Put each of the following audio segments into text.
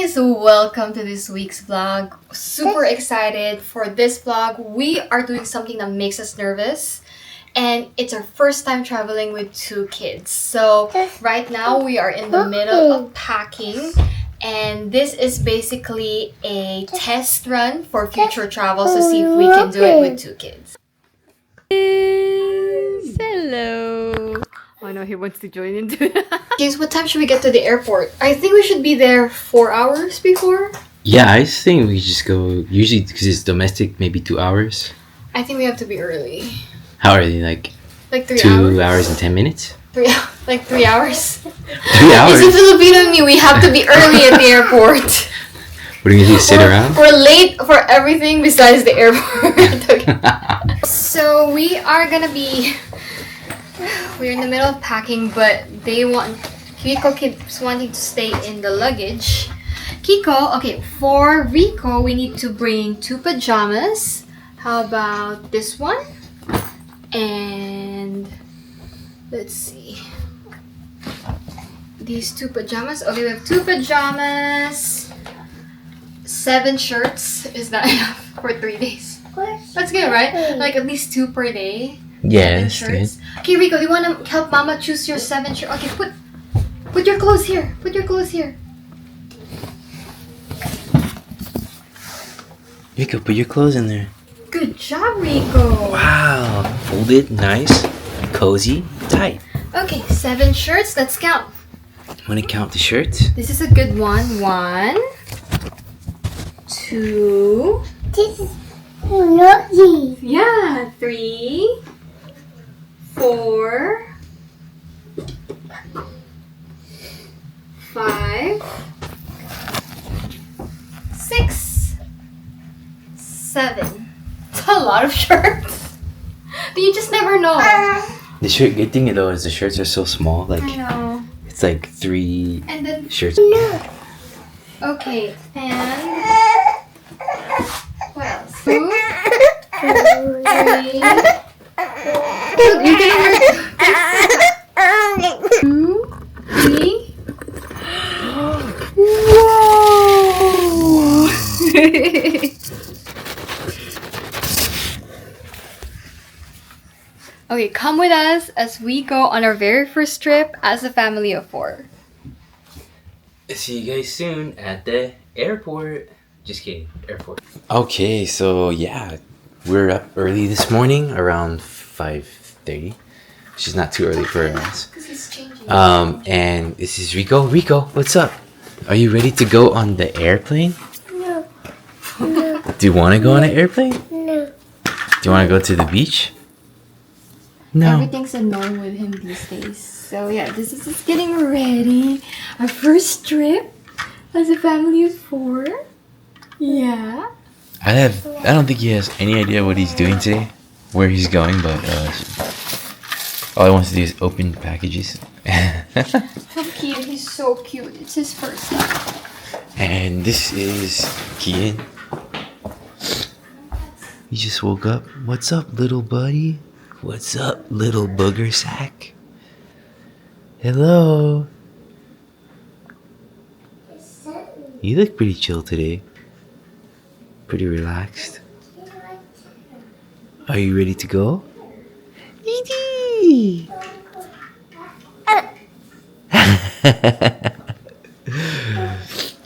guys, welcome to this week's vlog. Super excited for this vlog. We are doing something that makes us nervous, and it's our first time traveling with two kids. So right now we are in the middle of packing, and this is basically a test run for future travels to see if we can do it with two kids. Hello. Oh no, he wants to join into that. James, what time should we get to the airport? I think we should be there 4 hours before. Yeah, I think we just go, usually because it's domestic, maybe 2 hours. I think we have to be early. How early? Like 3 hours? 2 hours and 10 minutes? 3 hours. 3 hours? It's a Filipino in me. We have to be early at the airport. What are you going to do, sit around? We're late for everything besides the airport. Okay. So we are going to be... We're in the middle of packing, but Kiko keeps wanting to stay in the luggage. Kiko, okay, for Rico, we need to bring 2 pajamas. How about this one? And let's see. These 2 pajamas. Okay, we have 2 pajamas. 7 shirts. Is that enough for 3 days? That's good, right? Like at least 2 per day. Yeah, that's good. Okay, Rico, do you want to help Mama choose your 7 shirts? Okay, put your clothes here. Put your clothes here. Rico, put your clothes in there. Good job, Rico. Wow, folded, nice, cozy, tight. Okay, 7 shirts. Let's count. Want to count the shirts? This is a good one. 1, 2. This is lucky. Yeah, 3, 4, 5, 6, 7. It's a lot of shirts. But you just never know. The shirt, good thing though is the shirts are so small. Like I know. it's like 3 And then shirts. okay, and what else? 2, 3. You can wear 2, 3. Whoa! Okay, come with us as we go on our very first trip as a family of 4. See you guys soon at the airport. Just kidding, airport. Okay, so yeah, we're up early this morning around 5:30. Which is not too early for us. And this is Rico. Rico, what's up? Are you ready to go on the airplane? No. Do you want to go on an airplane? No. Do you want to go to the beach? No. Everything's a no with him these days. So yeah, this is just getting ready. Our first trip as a family of 4. Yeah. I don't think he has any idea what he's doing today, where he's going, but all he wants to do is open packages. How cute. He's so cute. It's his first time. And this is Kian. He just woke up. What's up, little buddy? What's up, little booger sack? Hello. You look pretty chill today. Pretty relaxed. Are you ready to go? Dee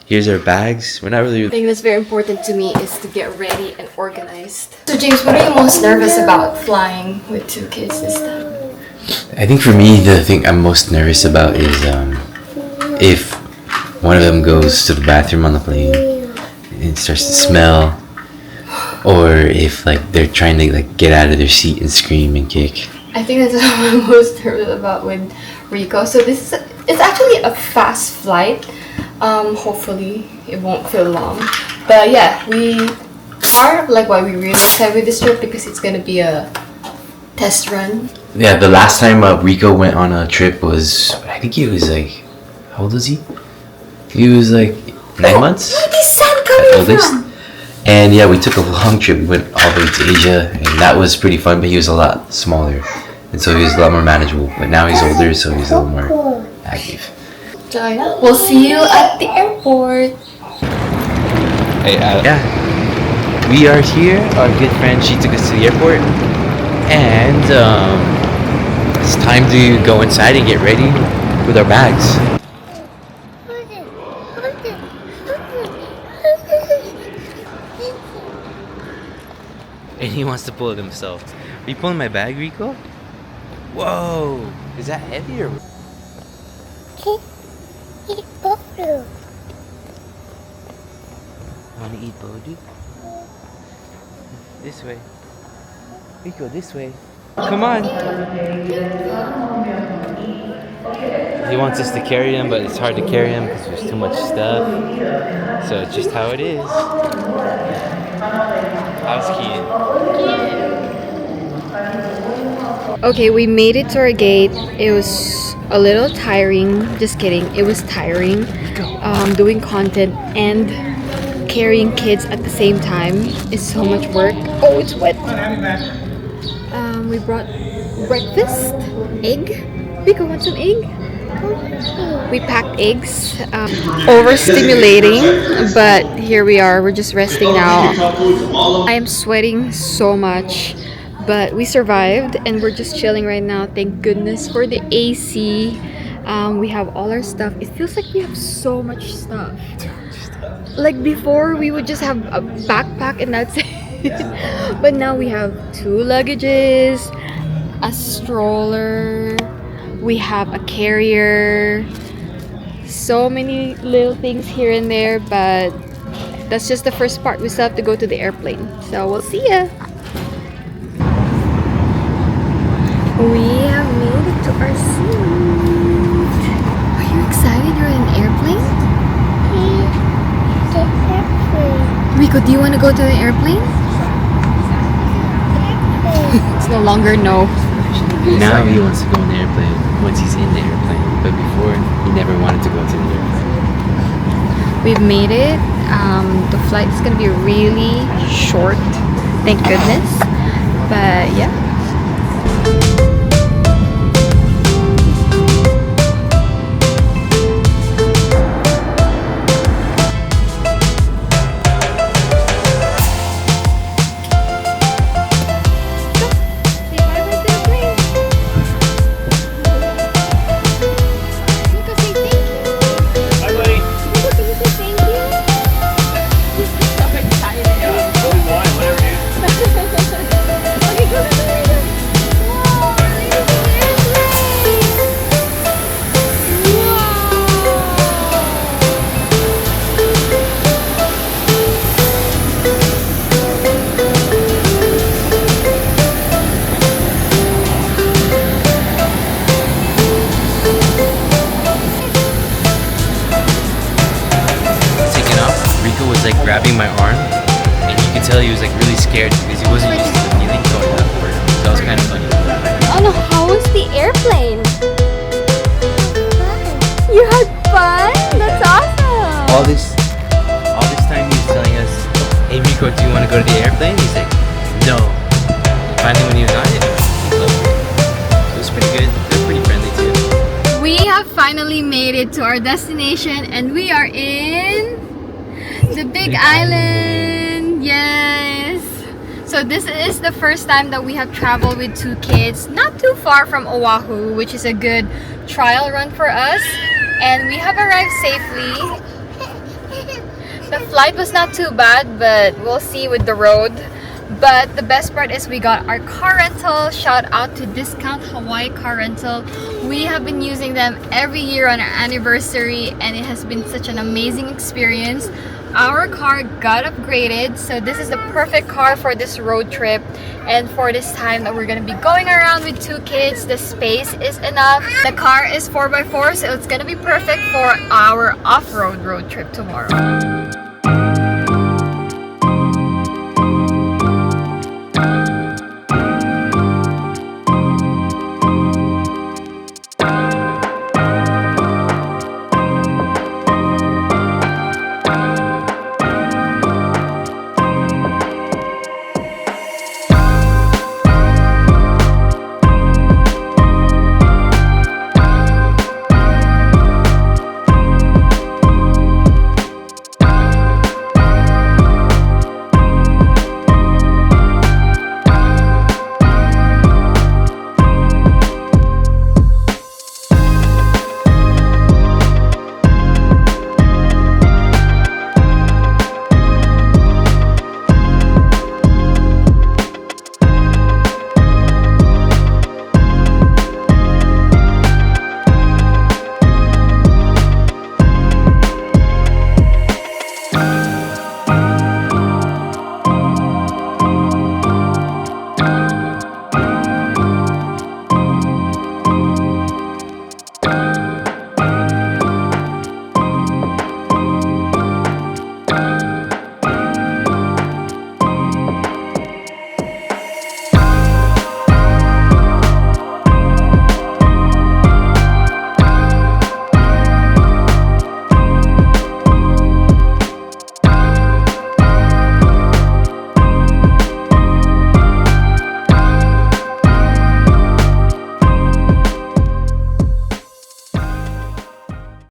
Here's our bags. We're not really... The thing that's very important to me is to get ready and organized. So James, what are you most nervous about flying with 2 kids this time? I think for me, the thing I'm most nervous about is if one of them goes to the bathroom on the plane and it starts to smell, or if like they're trying to like get out of their seat and scream and kick. I think that's what I'm most nervous about with Rico. So it's actually a fast flight. Hopefully it won't feel long. But yeah, we are like why we really excited with this trip because it's gonna be a test run. Yeah, the last time Rico went on a trip was, I think he was like, how old was he? He was like 9 months. Where is sun coming from? And yeah, we took a long trip. We went all the way to Asia, and that was pretty fun. But he was a lot smaller, and so he was a lot more manageable. But now he's older, so he's a little more active. We'll see you at the airport. Yeah, we are here. Our good friend, she took us to the airport, and it's time to go inside and get ready with our bags. And he wants to pull it himself. Are you pulling my bag, Rico? Whoa! Is that heavy or? Wanna eat Bodhi? This way. Rico, this way. Come on! He wants us to carry him, but it's hard to carry him because there's too much stuff. So it's just how it is. How's Kian? Okay, we made it to our gate. It was a little tiring. Just kidding. It was tiring doing content and carrying kids at the same time is so much work. Oh, it's wet. We brought breakfast, egg. Rico, want some egg? We packed eggs. Overstimulating, but here we are. We're just resting now. I am sweating so much, but we survived and we're just chilling right now. Thank goodness for the AC. We have all our stuff. It feels like we have so much stuff. Like before, we would just have a backpack and that's it. But now we have 2 luggages, a stroller, we have a carrier, so many little things here and there, but that's just the first part. We still have to go to the airplane, so we'll see ya. We have made it to our seat. Are you excited you're in an airplane? Rico, do you want to go to the airplane? It's no longer no. Now he wants to go in the airplane once he's in the airplane, but before he never wanted to go into the airplane. We've made it. The flight is gonna be really short, thank goodness. But yeah. Like grabbing my arm, and you could tell he was like really scared because he wasn't used to the feeling going upward. So that was kind of funny. Oh no, how was the airplane? You had fun? That's awesome! All this time he was telling us, "Hey Rico, do you want to go to the airplane?" He's like, "No." And finally, when he was on it, he loved it. It was pretty good. They're pretty friendly too. We have finally made it to our destination, and we are in the Big Island. Yes. So this is the first time that we have traveled with 2 kids, not too far from Oahu, which is a good trial run for us. And we have arrived safely. The flight was not too bad, but we'll see with the road. But the best part is we got our car rental. Shout out to Discount Hawaii Car Rental. We have been using them every year on our anniversary, and it has been such an amazing experience. Our car got upgraded, so this is the perfect car for this road trip and for this time that we're gonna be going around with 2 kids. The space is enough. The car is 4x4, so it's gonna be perfect for our off-road road trip tomorrow.